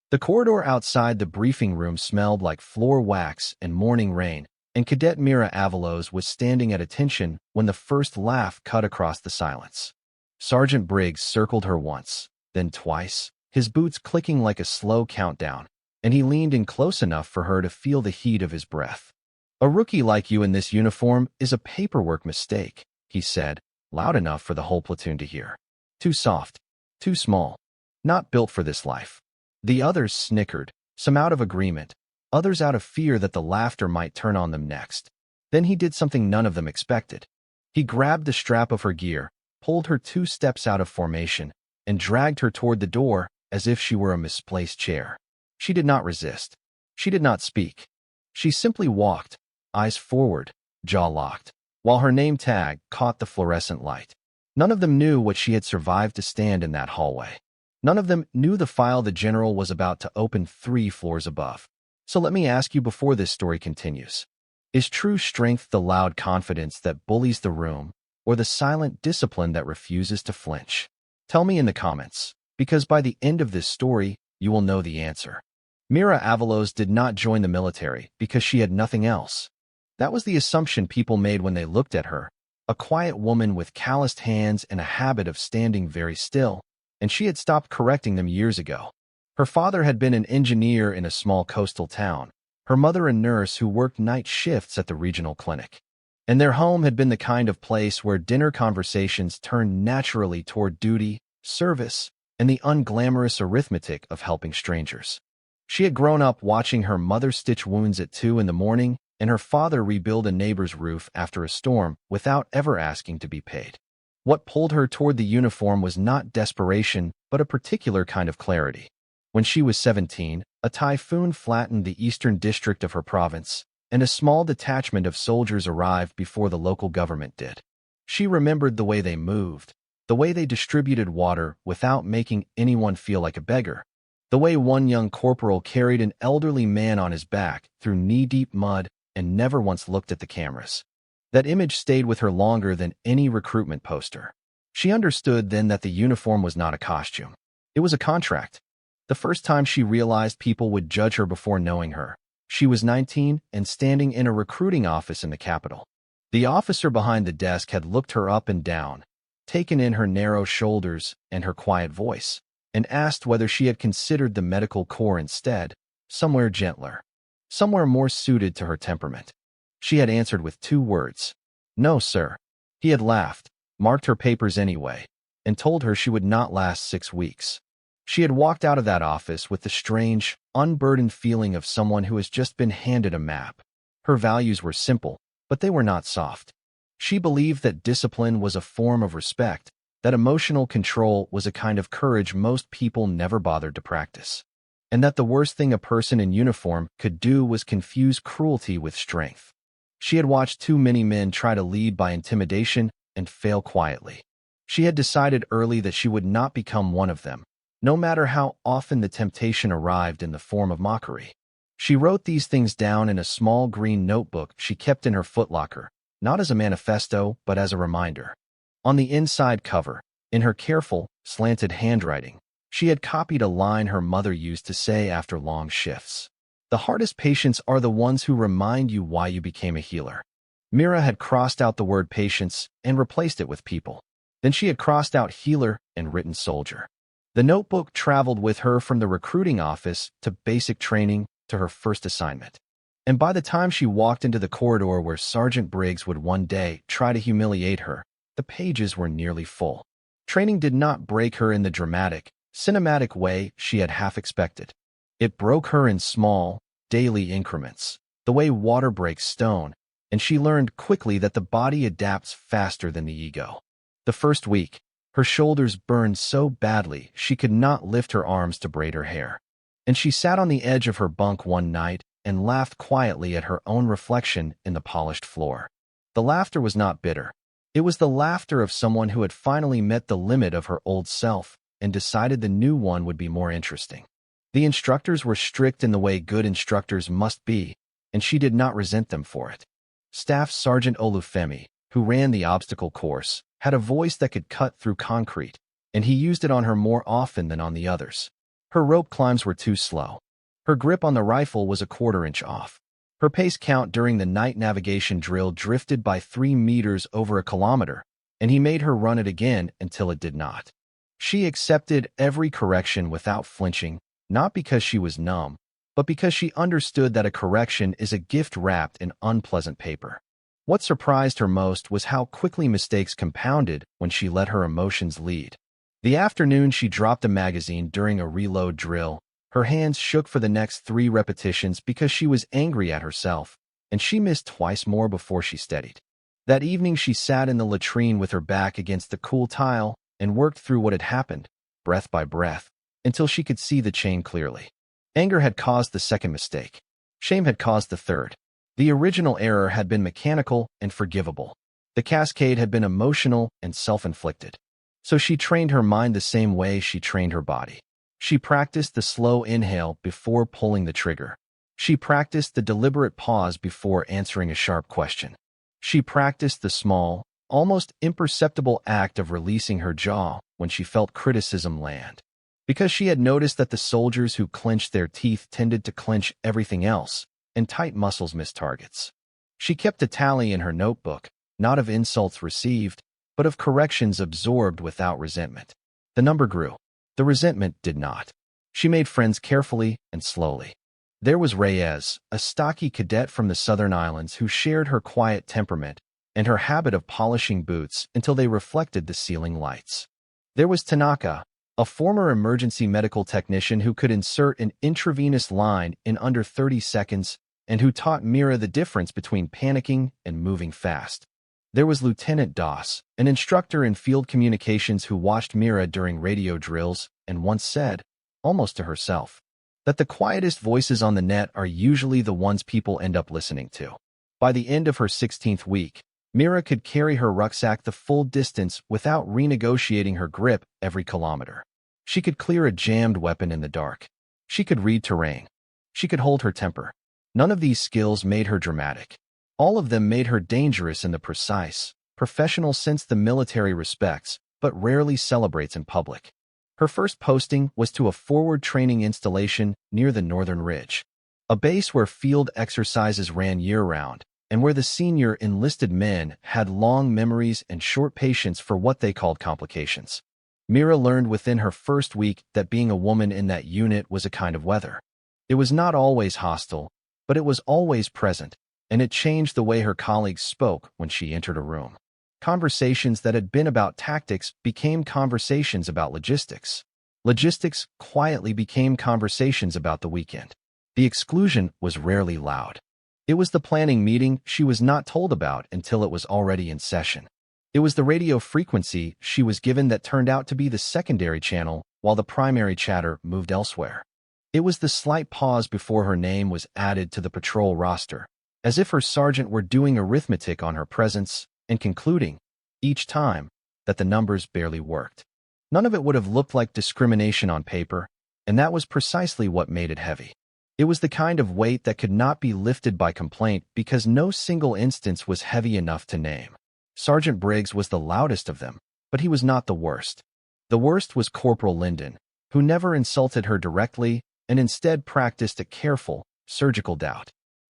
The corridor outside the briefing room smelled like floor wax and morning rain, and Cadet Mira Avalos was standing at attention when the first laugh cut across the silence. Sergeant Briggs circled her once, then twice, his boots clicking like a slow countdown, and he leaned in close enough for her to feel the heat of his breath. "A rookie like you in this uniform is a paperwork mistake," he said, loud enough for the whole platoon to hear. "Too soft, too small, not built for this life." The others snickered, some out of agreement, others out of fear that the laughter might turn on them next. Then he did something none of them expected. He grabbed the strap of her gear, pulled her 2 steps out of formation, and dragged her toward the door as if she were a misplaced chair. She did not resist. She did not speak. She simply walked, eyes forward, jaw locked, while her name tag caught the fluorescent light. None of them knew what she had survived to stand in that hallway. None of them knew the file the general was about to open 3 floors above. So let me ask you before this story continues. Is true strength the loud confidence that bullies the room, or the silent discipline that refuses to flinch? Tell me in the comments, because by the end of this story, you will know the answer. Mira Avalos did not join the military because she had nothing else. That was the assumption people made when they looked at her, a quiet woman with calloused hands and a habit of standing very still, and she had stopped correcting them years ago. Her father had been an engineer in a small coastal town, her mother a nurse who worked night shifts at the regional clinic. And their home had been the kind of place where dinner conversations turned naturally toward duty, service, and the unglamorous arithmetic of helping strangers. She had grown up watching her mother stitch wounds at 2 in the morning and her father rebuild a neighbor's roof after a storm without ever asking to be paid. What pulled her toward the uniform was not desperation, but a particular kind of clarity. When she was 17, a typhoon flattened the eastern district of her province, and a small detachment of soldiers arrived before the local government did. She remembered the way they moved, the way they distributed water without making anyone feel like a beggar, the way one young corporal carried an elderly man on his back through knee-deep mud and never once looked at the cameras. That image stayed with her longer than any recruitment poster. She understood then that the uniform was not a costume. It was a contract. The first time she realized people would judge her before knowing her, she was 19 and standing in a recruiting office in the capital. The officer behind the desk had looked her up and down, taken in her narrow shoulders and her quiet voice, and asked whether she had considered the medical corps instead, somewhere gentler, somewhere more suited to her temperament. She had answered with 2 words. "No, sir." He had laughed, marked her papers anyway, and told her she would not last 6 weeks. She had walked out of that office with the strange, unburdened feeling of someone who has just been handed a map. Her values were simple, but they were not soft. She believed that discipline was a form of respect, that emotional control was a kind of courage most people never bothered to practice, and that the worst thing a person in uniform could do was confuse cruelty with strength. She had watched too many men try to lead by intimidation and fail quietly. She had decided early that she would not become one of them, no matter how often the temptation arrived in the form of mockery. She wrote these things down in a small green notebook she kept in her footlocker, not as a manifesto, but as a reminder. On the inside cover, in her careful, slanted handwriting, she had copied a line her mother used to say after long shifts. "The hardest patients are the ones who remind you why you became a healer." Mira had crossed out the word patients and replaced it with people. Then she had crossed out healer and written soldier. The notebook traveled with her from the recruiting office to basic training to her first assignment. And by the time she walked into the corridor where Sergeant Briggs would one day try to humiliate her, the pages were nearly full. Training did not break her in the dramatic, cinematic way she had half expected. It broke her in small, daily increments, the way water breaks stone, and she learned quickly that the body adapts faster than the ego. The first week, her shoulders burned so badly she could not lift her arms to braid her hair. And she sat on the edge of her bunk one night and laughed quietly at her own reflection in the polished floor. The laughter was not bitter. It was the laughter of someone who had finally met the limit of her old self and decided the new one would be more interesting. The instructors were strict in the way good instructors must be, and she did not resent them for it. Staff Sergeant Olufemi, who ran the obstacle course, had a voice that could cut through concrete, and he used it on her more often than on the others. Her rope climbs were too slow. Her grip on the rifle was a quarter-inch off. Her pace count during the night navigation drill drifted by 3 meters over a kilometer, and he made her run it again until it did not. She accepted every correction without flinching, not because she was numb, but because she understood that a correction is a gift wrapped in unpleasant paper. What surprised her most was how quickly mistakes compounded when she let her emotions lead. The afternoon she dropped a magazine during a reload drill, her hands shook for the next 3 repetitions because she was angry at herself, and she missed twice more before she steadied. That evening she sat in the latrine with her back against the cool tile and worked through what had happened, breath by breath, until she could see the chain clearly. Anger had caused the second mistake. Shame had caused the third. The original error had been mechanical and forgivable. The cascade had been emotional and self-inflicted. So she trained her mind the same way she trained her body. She practiced the slow inhale before pulling the trigger. She practiced the deliberate pause before answering a sharp question. She practiced the small, almost imperceptible act of releasing her jaw when she felt criticism land. Because she had noticed that the soldiers who clenched their teeth tended to clench everything else, and tight muscles missed targets. She kept a tally in her notebook, not of insults received, but of corrections absorbed without resentment. The number grew. The resentment did not. She made friends carefully and slowly. There was Reyes, a stocky cadet from the southern islands who shared her quiet temperament and her habit of polishing boots until they reflected the ceiling lights. There was Tanaka, a former emergency medical technician who could insert an intravenous line in under 30 seconds and who taught Mira the difference between panicking and moving fast. There was Lieutenant Doss, an instructor in field communications who watched Mira during radio drills and once said, almost to herself, that the quietest voices on the net are usually the ones people end up listening to. By the end of her 16th week, Mira could carry her rucksack the full distance without renegotiating her grip every kilometer. She could clear a jammed weapon in the dark. She could read terrain. She could hold her temper. None of these skills made her dramatic. All of them made her dangerous in the precise, professional sense the military respects, but rarely celebrates in public. Her first posting was to a forward training installation near the Northern Ridge, a base where field exercises ran year-round, and where the senior enlisted men had long memories and short patience for what they called complications. Mira learned within her first week that being a woman in that unit was a kind of weather. It was not always hostile, but it was always present, and it changed the way her colleagues spoke when she entered a room. Conversations that had been about tactics became conversations about logistics. Logistics quietly became conversations about the weekend. The exclusion was rarely loud. It was the planning meeting she was not told about until it was already in session. It was the radio frequency she was given that turned out to be the secondary channel while the primary chatter moved elsewhere. It was the slight pause before her name was added to the patrol roster, as if her sergeant were doing arithmetic on her presence and concluding, each time, that the numbers barely worked. None of it would have looked like discrimination on paper, and that was precisely what made it heavy. It was the kind of weight that could not be lifted by complaint because no single instance was heavy enough to name. Sergeant Briggs was the loudest of them, but he was not the worst. The worst was Corporal Linden, who never insulted her directly and instead practiced a careful, surgical doubt.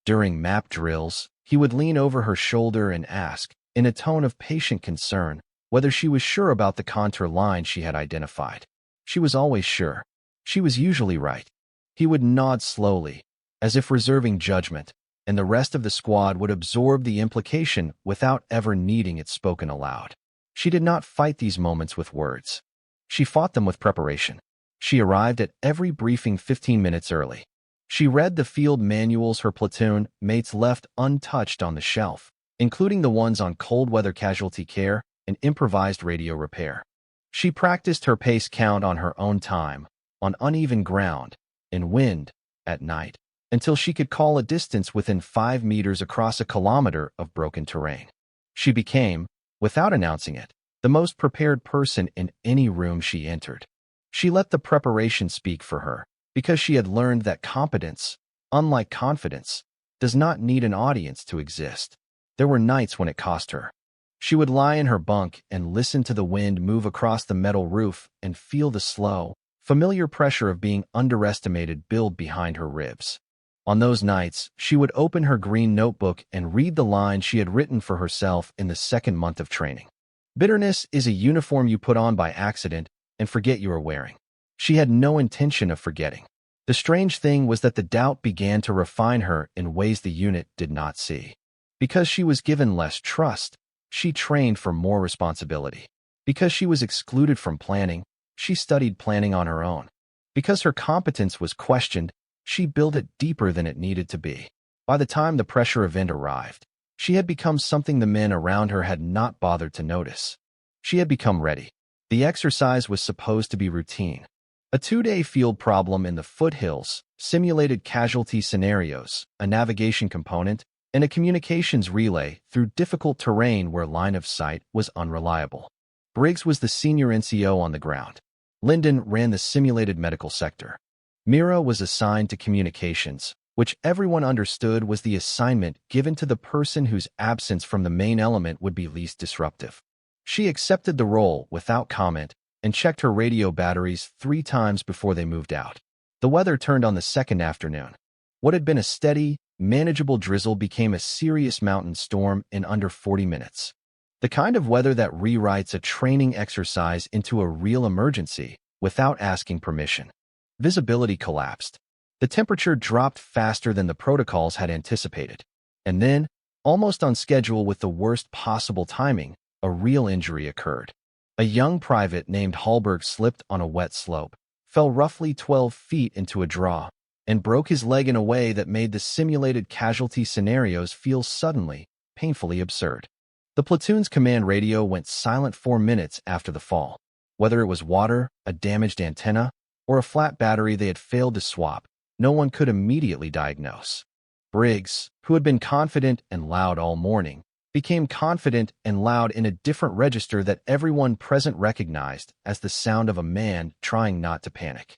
During map drills, he would lean over her shoulder and ask, in a tone of patient concern, whether she was sure about the contour line she had identified. She was always sure. She was usually right. He would nod slowly, as if reserving judgment, and the rest of the squad would absorb the implication without ever needing it spoken aloud. She did not fight these moments with words. She fought them with preparation. She arrived at every briefing 15 minutes early. She read the field manuals her platoon mates left untouched on the shelf, including the ones on cold weather casualty care and improvised radio repair. She practiced her pace count on her own time, on uneven ground, in wind, at night, until she could call a distance within 5 meters across a kilometer of broken terrain. She became, without announcing it, the most prepared person in any room she entered. She let the preparation speak for her, because she had learned that competence, unlike confidence, does not need an audience to exist. There were nights when it cost her. She would lie in her bunk and listen to the wind move across the metal roof and feel the slow, Familiar pressure of being underestimated built behind her ribs. On those nights, she would open her green notebook and read the lines she had written for herself in the second month of training. Bitterness is a uniform you put on by accident and forget you are wearing. She had no intention of forgetting. The strange thing was that the doubt began to refine her in ways the unit did not see. Because she was given less trust, she trained for more responsibility. Because she was excluded from planning, she studied planning on her own. Because her competence was questioned, she built it deeper than it needed to be. By the time the pressure event arrived, she had become something the men around her had not bothered to notice. She had become ready. The exercise was supposed to be routine. A 2-day field problem in the foothills, simulated casualty scenarios, a navigation component, and a communications relay through difficult terrain where line of sight was unreliable. Briggs was the senior NCO on the ground. Lyndon ran the simulated medical sector. Mira was assigned to communications, which everyone understood was the assignment given to the person whose absence from the main element would be least disruptive. She accepted the role without comment and checked her radio batteries 3 times before they moved out. The weather turned on the second afternoon. What had been a steady, manageable drizzle became a serious mountain storm in under 40 minutes. The kind of weather that rewrites a training exercise into a real emergency without asking permission. Visibility collapsed. The temperature dropped faster than the protocols had anticipated. And then, almost on schedule with the worst possible timing, a real injury occurred. A young private named Hallberg slipped on a wet slope, fell roughly 12 feet into a draw, and broke his leg in a way that made the simulated casualty scenarios feel suddenly, painfully absurd. The platoon's command radio went silent 4 minutes after the fall. Whether it was water, a damaged antenna, or a flat battery they had failed to swap, no one could immediately diagnose. Briggs, who had been confident and loud all morning, became confident and loud in a different register that everyone present recognized as the sound of a man trying not to panic.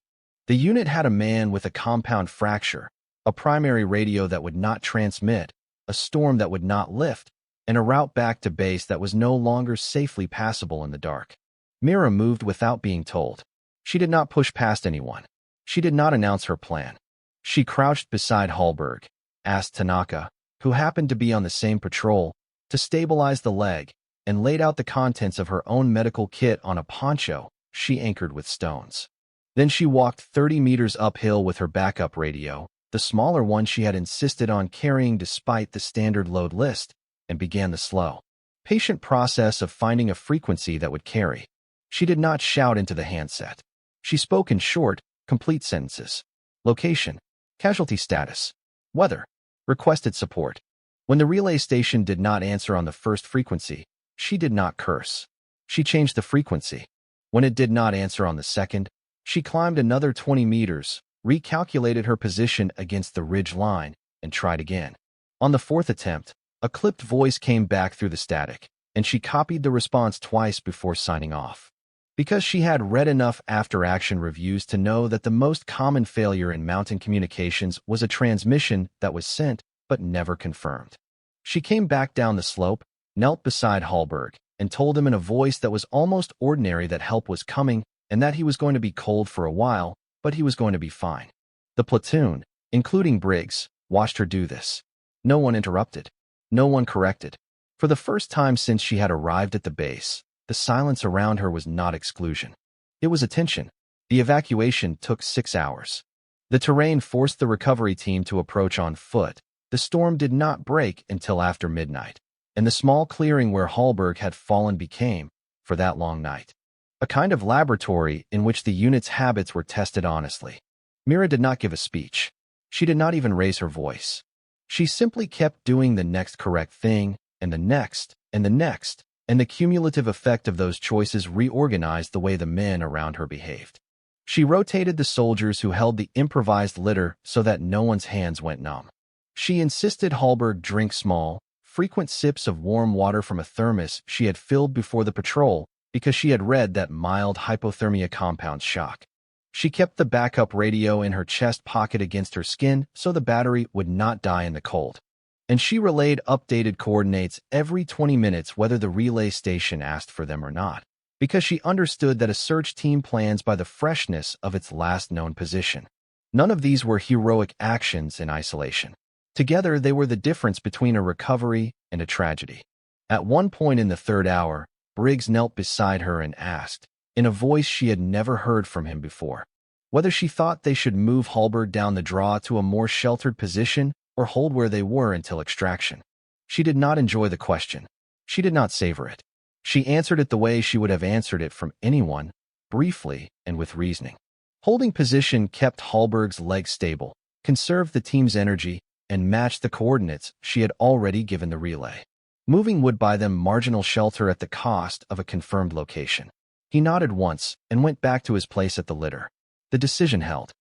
The unit had a man with a compound fracture, a primary radio that would not transmit, a storm that would not lift, and a route back to base that was no longer safely passable in the dark. Mira moved without being told. She did not push past anyone. She did not announce her plan. She crouched beside Hallberg, asked Tanaka, who happened to be on the same patrol, to stabilize the leg, and laid out the contents of her own medical kit on a poncho she anchored with stones. Then she walked 30 meters uphill with her backup radio, the smaller one she had insisted on carrying despite the standard load list, and began the slow, patient process of finding a frequency that would carry. She did not shout into the handset. She spoke in short, complete sentences. Location, casualty status, weather, requested support. When the relay station did not answer on the first frequency, she did not curse. She changed the frequency. When it did not answer on the second, she climbed another 20 meters, recalculated her position against the ridge line, and tried again. On the fourth attempt, a clipped voice came back through the static, and she copied the response twice before signing off. Because she had read enough after-action reviews to know that the most common failure in mountain communications was a transmission that was sent but never confirmed. She came back down the slope, knelt beside Hallberg, and told him in a voice that was almost ordinary that help was coming and that he was going to be cold for a while, but he was going to be fine. The platoon, including Briggs, watched her do this. No one interrupted. No one corrected. For the first time since she had arrived at the base, the silence around her was not exclusion. It was attention. The evacuation took 6 hours. The terrain forced the recovery team to approach on foot. The storm did not break until after midnight, and the small clearing where Hallberg had fallen became, for that long night, a kind of laboratory in which the unit's habits were tested honestly. Mira did not give a speech. She did not even raise her voice. She simply kept doing the next correct thing, and the next, and the next, and the cumulative effect of those choices reorganized the way the men around her behaved. She rotated the soldiers who held the improvised litter so that no one's hands went numb. She insisted Hallberg drink small, frequent sips of warm water from a thermos she had filled before the patrol because she had read that mild hypothermia compounds shock. She kept the backup radio in her chest pocket against her skin so the battery would not die in the cold. And she relayed updated coordinates every 20 minutes whether the relay station asked for them or not. because she understood that a search team plans by the freshness of its last known position. None of these were heroic actions in isolation. Together, they were the difference between a recovery and a tragedy. At one point in the third hour, Briggs knelt beside her and asked, in a voice she had never heard from him before, whether she thought they should move Hallberg down the draw to a more sheltered position or hold where they were until extraction. She did not enjoy the question. She did not savor it. She answered it the way she would have answered it from anyone, briefly and with reasoning. Holding position kept Hallberg's legs stable, conserved the team's energy, and matched the coordinates she had already given the relay. Moving would buy them marginal shelter at the cost of a confirmed location. He nodded once and went back to his place at the litter. The decision held.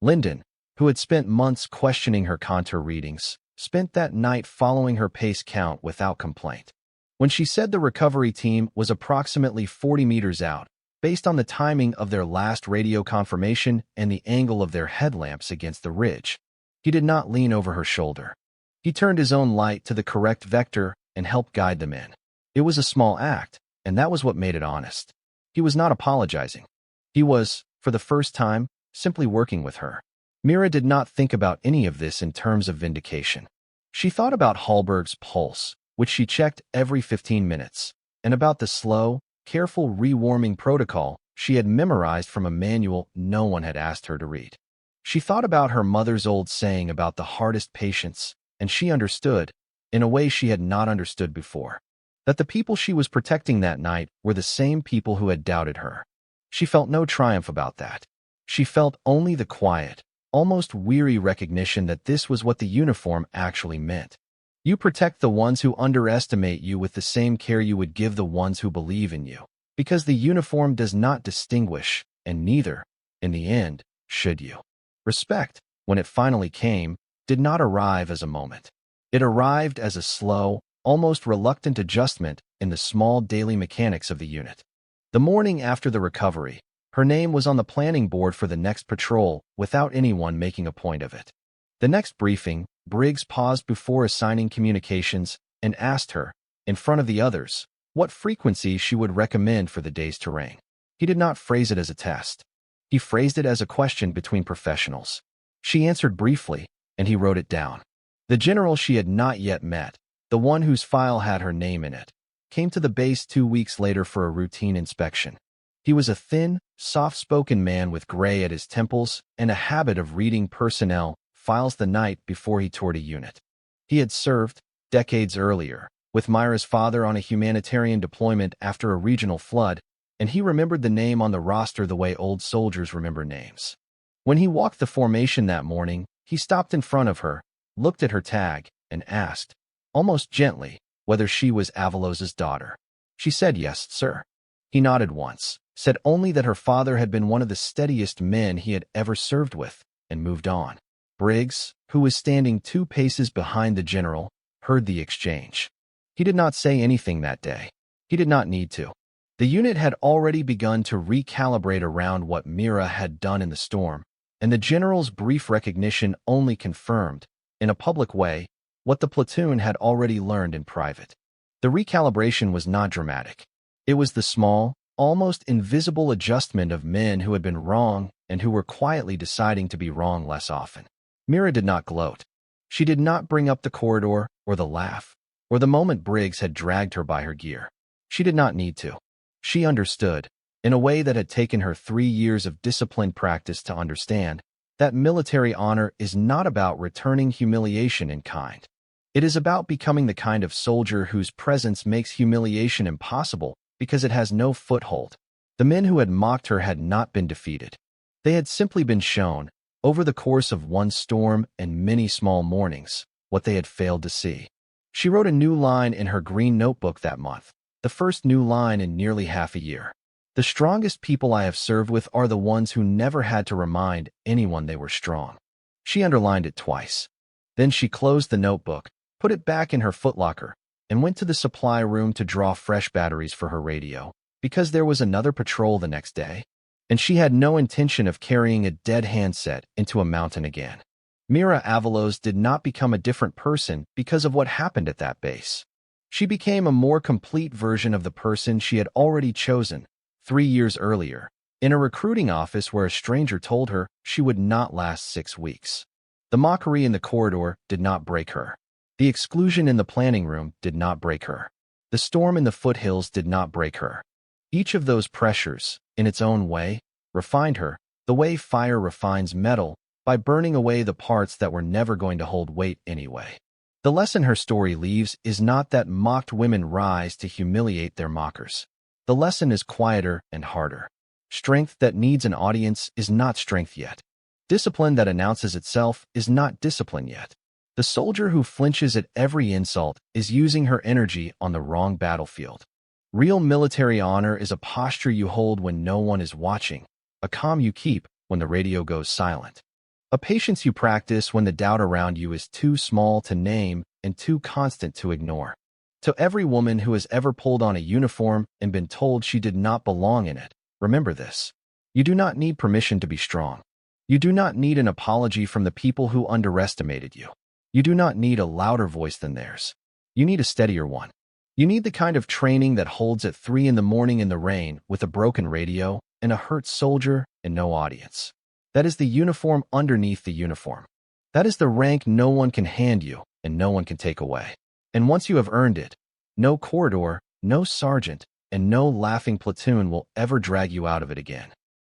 Lyndon, who had spent months questioning her contour readings, spent that night following her pace count without complaint. When she said the recovery team was approximately 40 meters out, based on the timing of their last radio confirmation and the angle of their headlamps against the ridge, he did not lean over her shoulder. He turned his own light to the correct vector and helped guide them in. It was a small act, and that was what made it honest. He was not apologizing. He was, for the first time, simply working with her. Mira did not think about any of this in terms of vindication. She thought about Hallberg's pulse, which she checked every 15 minutes, and about the slow, careful rewarming protocol she had memorized from a manual no one had asked her to read. She thought about her mother's old saying about the hardest patients, and she understood, in a way she had not understood before, that the people she was protecting that night were the same people who had doubted her. She felt no triumph about that. She felt only the quiet, almost weary recognition that this was what the uniform actually meant. You protect the ones who underestimate you with the same care you would give the ones who believe in you, because the uniform does not distinguish, and neither, in the end, should you. Respect, when it finally came, did not arrive as a moment. It arrived as a slow, almost reluctant adjustment in the small daily mechanics of the unit. The morning after the recovery, her name was on the planning board for the next patrol without anyone making a point of it. The next briefing, Briggs paused before assigning communications and asked her, in front of the others, what frequency she would recommend for the day's terrain. He did not phrase it as a test. He phrased it as a question between professionals. She answered briefly, and he wrote it down. The general she had not yet met, the one whose file had her name in it, came to the base 2 weeks later for a routine inspection. He was a thin, soft-spoken man with gray at his temples and a habit of reading personnel files the night before he toured a unit. He had served, decades earlier, with Myra's father on a humanitarian deployment after a regional flood, and he remembered the name on the roster the way old soldiers remember names. When he walked the formation that morning, he stopped in front of her, looked at her tag, and asked, almost gently, whether she was Avalos's daughter. She said yes, sir. He nodded once, said only that her father had been one of the steadiest men he had ever served with, and moved on. Briggs, who was standing 2 paces behind the general, heard the exchange. He did not say anything that day. He did not need to. The unit had already begun to recalibrate around what Mira had done in the storm, and the general's brief recognition only confirmed, in a public way, what the platoon had already learned in private. The recalibration was not dramatic. It was the small, almost invisible adjustment of men who had been wrong and who were quietly deciding to be wrong less often. Mira did not gloat. She did not bring up the corridor, or the laugh, or the moment Briggs had dragged her by her gear. She did not need to. She understood, in a way that had taken her 3 years of disciplined practice to understand, that military honor is not about returning humiliation in kind. It is about becoming the kind of soldier whose presence makes humiliation impossible because it has no foothold. The men who had mocked her had not been defeated. They had simply been shown, over the course of one storm and many small mornings, what they had failed to see. She wrote a new line in her green notebook that month, the first new line in nearly half a year. The strongest people I have served with are the ones who never had to remind anyone they were strong. She underlined it twice. Then she closed the notebook, put it back in her footlocker, and went to the supply room to draw fresh batteries for her radio, because there was another patrol the next day, and she had no intention of carrying a dead handset into a mountain again. Mira Avalos did not become a different person because of what happened at that base. She became a more complete version of the person she had already chosen, 3 years earlier, in a recruiting office where a stranger told her she would not last 6 weeks. The mockery in the corridor did not break her. The exclusion in the planning room did not break her. The storm in the foothills did not break her. Each of those pressures, in its own way, refined her, the way fire refines metal, by burning away the parts that were never going to hold weight anyway. The lesson her story leaves is not that mocked women rise to humiliate their mockers. The lesson is quieter and harder. Strength that needs an audience is not strength yet. Discipline that announces itself is not discipline yet. The soldier who flinches at every insult is using her energy on the wrong battlefield. Real military honor is a posture you hold when no one is watching, a calm you keep when the radio goes silent, a patience you practice when the doubt around you is too small to name and too constant to ignore. To every woman who has ever pulled on a uniform and been told she did not belong in it, remember this. You do not need permission to be strong. You do not need an apology from the people who underestimated you. You do not need a louder voice than theirs. You need a steadier one. You need the kind of training that holds at 3 in the morning in the rain with a broken radio and a hurt soldier and no audience. That is the uniform underneath the uniform. That is the rank no one can hand you and no one can take away. And once you have earned it, no corridor, no sergeant, and no laughing platoon will ever drag you out of it again.